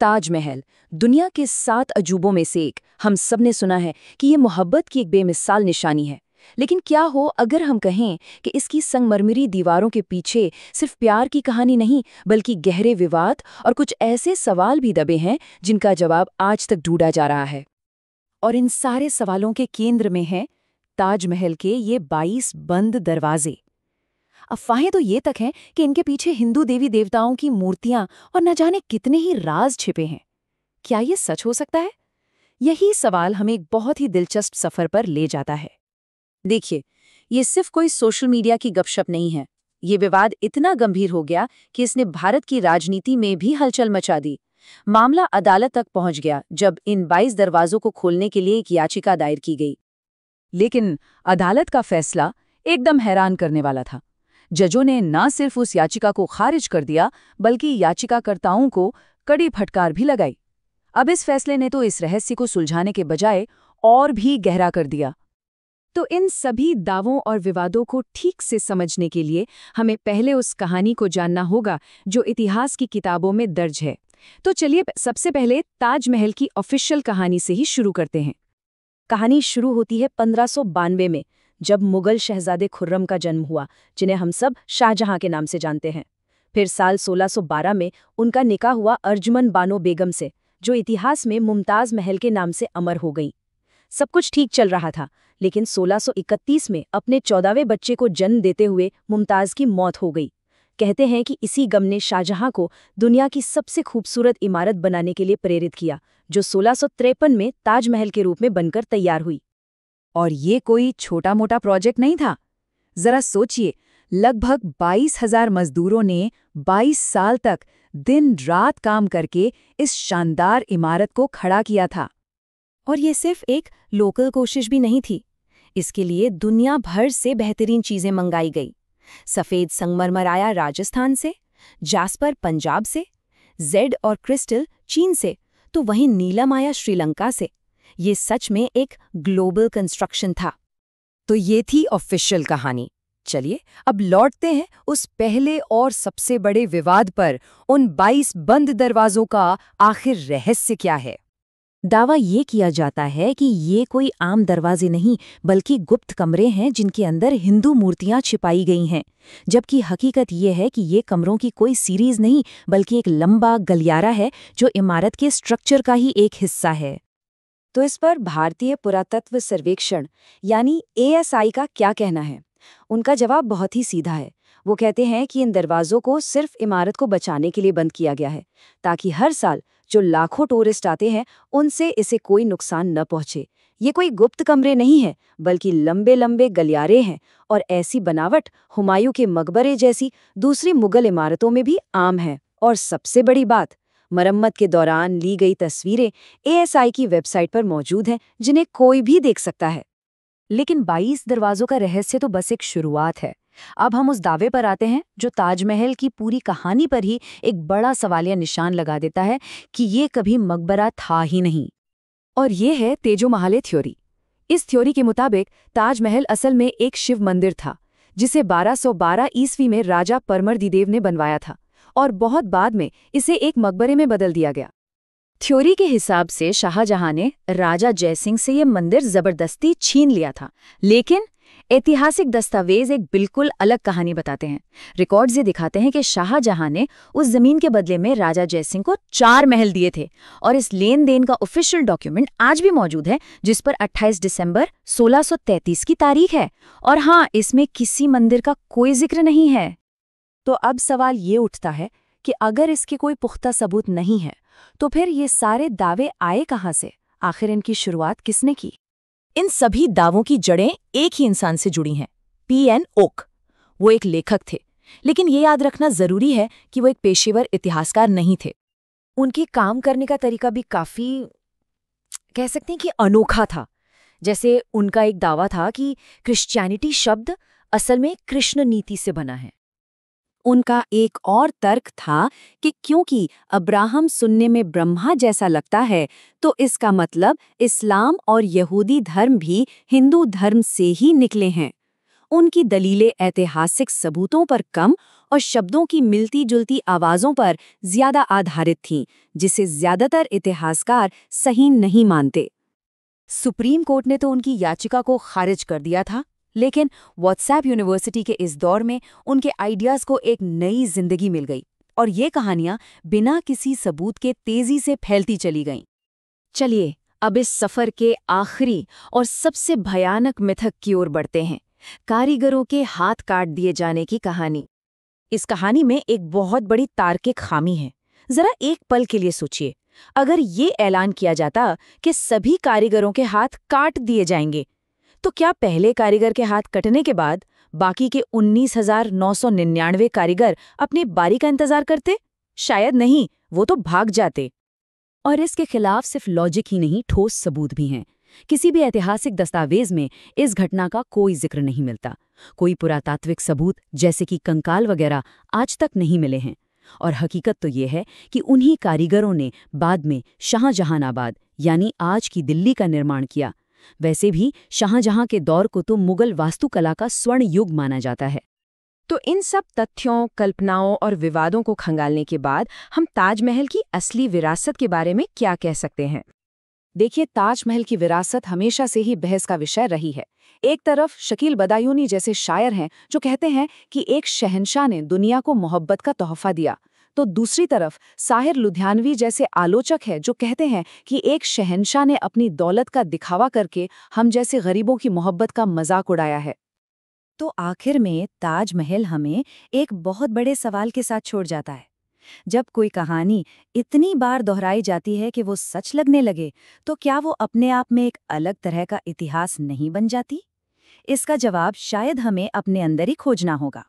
ताजमहल, दुनिया के 7 अजूबों में से एक। हम सब ने सुना है कि ये मोहब्बत की एक बेमिसाल निशानी है। लेकिन क्या हो अगर हम कहें कि इसकी संगमरमरी दीवारों के पीछे सिर्फ प्यार की कहानी नहीं, बल्कि गहरे विवाद और कुछ ऐसे सवाल भी दबे हैं जिनका जवाब आज तक ढूंढा जा रहा है। और इन सारे सवालों के केंद्र में है ताजमहल के ये 22 बंद दरवाजे। अफवाहें तो ये तक हैं कि इनके पीछे हिंदू देवी देवताओं की मूर्तियां और न जाने कितने ही राज छिपे हैं। क्या ये सच हो सकता है? यही सवाल हमें एक बहुत ही दिलचस्प सफर पर ले जाता है। देखिए, ये सिर्फ कोई सोशल मीडिया की गपशप नहीं है। ये विवाद इतना गंभीर हो गया कि इसने भारत की राजनीति में भी हलचल मचा दी। मामला अदालत तक पहुंच गया जब इन 22 दरवाजों को खोलने के लिए एक याचिका दायर की गई। लेकिन अदालत का फैसला एकदम हैरान करने वाला था। जजों ने न सिर्फ उस याचिका को खारिज कर दिया, बल्कि याचिकाकर्ताओं को कड़ी फटकार भी लगाई। अब इस फैसले ने तो इस रहस्य को सुलझाने के बजाय और भी गहरा कर दिया। तो इन सभी दावों और विवादों को ठीक से समझने के लिए हमें पहले उस कहानी को जानना होगा जो इतिहास की किताबों में दर्ज है। तो चलिए सबसे पहले ताजमहल की ऑफिशियल कहानी से ही शुरू करते हैं। कहानी शुरू होती है 1592 में, जब मुगल शहजादे खुर्रम का जन्म हुआ, जिन्हें हम सब शाहजहां के नाम से जानते हैं। फिर साल 1612 में उनका निकाह हुआ अर्जुमन बानो बेगम से, जो इतिहास में मुमताज महल के नाम से अमर हो गई। सब कुछ ठीक चल रहा था, लेकिन 1631 में अपने 14वें बच्चे को जन्म देते हुए मुमताज की मौत हो गई। कहते हैं कि इसी गम ने शाहजहां को दुनिया की सबसे खूबसूरत इमारत बनाने के लिए प्रेरित किया, जो 1653 में ताजमहल के रूप में बनकर तैयार हुई। और ये कोई छोटा मोटा प्रोजेक्ट नहीं था। जरा सोचिए, लगभग 22,000 मजदूरों ने 22 साल तक दिन रात काम करके इस शानदार इमारत को खड़ा किया था। और ये सिर्फ एक लोकल कोशिश भी नहीं थी। इसके लिए दुनिया भर से बेहतरीन चीजें मंगाई गई। सफेद संगमरमर आया राजस्थान से, जास्पर पंजाब से, जेड और क्रिस्टल चीन से, तो वहीं नीलम आया श्रीलंका से। ये सच में एक ग्लोबल कंस्ट्रक्शन था। तो ये थी ऑफिशियल कहानी। चलिए अब लौटते हैं उस पहले और सबसे बड़े विवाद पर। उन 22 बंद दरवाजों का आखिर रहस्य क्या है? दावा ये किया जाता है कि ये कोई आम दरवाजे नहीं, बल्कि गुप्त कमरे हैं जिनके अंदर हिंदू मूर्तियां छिपाई गई हैं। जबकि हकीकत ये है कि ये कमरों की कोई सीरीज नहीं, बल्कि एक लंबा गलियारा है जो इमारत के स्ट्रक्चर का ही एक हिस्सा है। तो इस पर भारतीय पुरातत्व सर्वेक्षण यानी ASI का क्या कहना है? उनका जवाब बहुत ही सीधा है। वो कहते हैं कि इन दरवाजों को सिर्फ इमारत को बचाने के लिए बंद किया गया है, ताकि हर साल जो लाखों टूरिस्ट आते हैं उनसे इसे कोई नुकसान न पहुंचे। ये कोई गुप्त कमरे नहीं है, बल्कि लंबे लंबे गलियारे हैं। और ऐसी बनावट हुमायूं के मकबरे जैसी दूसरी मुगल इमारतों में भी आम है। और सबसे बड़ी बात, मरम्मत के दौरान ली गई तस्वीरें ASI की वेबसाइट पर मौजूद हैं, जिन्हें कोई भी देख सकता है। लेकिन 22 दरवाजों का रहस्य तो बस एक शुरुआत है। अब हम उस दावे पर आते हैं जो ताजमहल की पूरी कहानी पर ही एक बड़ा सवालिया निशान लगा देता है कि ये कभी मकबरा था ही नहीं। और ये है तेजोमहल थ्योरी। इस थ्योरी के मुताबिक ताजमहल असल में एक शिव मंदिर था, जिसे 1212 ईस्वी में राजा परमर्दिदेव ने बनवाया था, और बहुत बाद में इसे एक मकबरे में बदल दिया गया। थ्योरी के हिसाब से शाहजहां ने राजा जयसिंह से ये मंदिर जबरदस्ती छीन लिया था। लेकिन ऐतिहासिक दस्तावेज एक बिल्कुल अलग कहानी बताते हैं। रिकॉर्ड्स ये दिखाते हैं कि शाहजहां ने उस जमीन के बदले में राजा जयसिंह को 4 महल दिए थे। और इस लेन देन का ऑफिशियल डॉक्यूमेंट आज भी मौजूद है, जिस पर 28 दिसंबर 1633 की तारीख है। और हाँ, इसमें किसी मंदिर का कोई जिक्र नहीं है। तो अब सवाल ये उठता है कि अगर इसके कोई पुख्ता सबूत नहीं है, तो फिर ये सारे दावे आए कहाँ से? आखिर इनकी शुरुआत किसने की? इन सभी दावों की जड़ें एक ही इंसान से जुड़ी हैं, P.N. ओक। वो एक लेखक थे, लेकिन ये याद रखना जरूरी है कि वो एक पेशेवर इतिहासकार नहीं थे। उनके काम करने का तरीका भी काफी, कह सकते हैं कि अनोखा था। जैसे उनका एक दावा था कि क्रिश्चियनिटी शब्द असल में कृष्ण नीति से बना है। उनका एक और तर्क था कि क्योंकि अब्राहम सुनने में ब्रह्मा जैसा लगता है, तो इसका मतलब इस्लाम और यहूदी धर्म भी हिंदू धर्म से ही निकले हैं। उनकी दलीलें ऐतिहासिक सबूतों पर कम और शब्दों की मिलती-जुलती आवाज़ों पर ज़्यादा आधारित थीं, जिसे ज़्यादातर इतिहासकार सही नहीं मानते। सुप्रीम कोर्ट ने तो उनकी याचिका को खारिज कर दिया था, लेकिन व्हाट्सएप यूनिवर्सिटी के इस दौर में उनके आइडियाज़ को एक नई जिंदगी मिल गई और ये कहानियां बिना किसी सबूत के तेजी से फैलती चली गईं। चलिए अब इस सफ़र के आखिरी और सबसे भयानक मिथक की ओर बढ़ते हैं, कारीगरों के हाथ काट दिए जाने की कहानी। इस कहानी में एक बहुत बड़ी तार्किक खामी है। जरा एक पल के लिए सोचिए, अगर ये ऐलान किया जाता कि सभी कारीगरों के हाथ काट दिए जाएंगे, तो क्या पहले कारीगर के हाथ कटने के बाद बाकी के 19,999 कारीगर अपनी बारी का इंतजार करते? शायद नहीं, वो तो भाग जाते। और इसके खिलाफ सिर्फ लॉजिक ही नहीं, ठोस सबूत भी हैं। किसी भी ऐतिहासिक दस्तावेज में इस घटना का कोई जिक्र नहीं मिलता। कोई पुरातात्विक सबूत जैसे कि कंकाल वगैरह आज तक नहीं मिले हैं। और हकीकत तो ये है कि उन्हीं कारीगरों ने बाद में शाहजहानाबाद यानी आज की दिल्ली का निर्माण किया। वैसे भी शाहजहां के दौर को तो मुगल वास्तुकला का स्वर्ण युग माना जाता है। तो इन सब तथ्यों, कल्पनाओं और विवादों को खंगालने के बाद हम ताजमहल की असली विरासत के बारे में क्या कह सकते हैं? देखिए, ताजमहल की विरासत हमेशा से ही बहस का विषय रही है। एक तरफ शकील बदायूनी जैसे शायर हैं जो कहते हैं कि एक शहंशाह ने दुनिया को मोहब्बत का तोहफा दिया, तो दूसरी तरफ साहिर लुधियानवी जैसे आलोचक हैं जो कहते हैं कि एक शहंशाह ने अपनी दौलत का दिखावा करके हम जैसे गरीबों की मोहब्बत का मजाक उड़ाया है। तो आखिर में ताजमहल हमें एक बहुत बड़े सवाल के साथ छोड़ जाता है। जब कोई कहानी इतनी बार दोहराई जाती है कि वो सच लगने लगे, तो क्या वो अपने आप में एक अलग तरह का इतिहास नहीं बन जाती? इसका जवाब शायद हमें अपने अंदर ही खोजना होगा।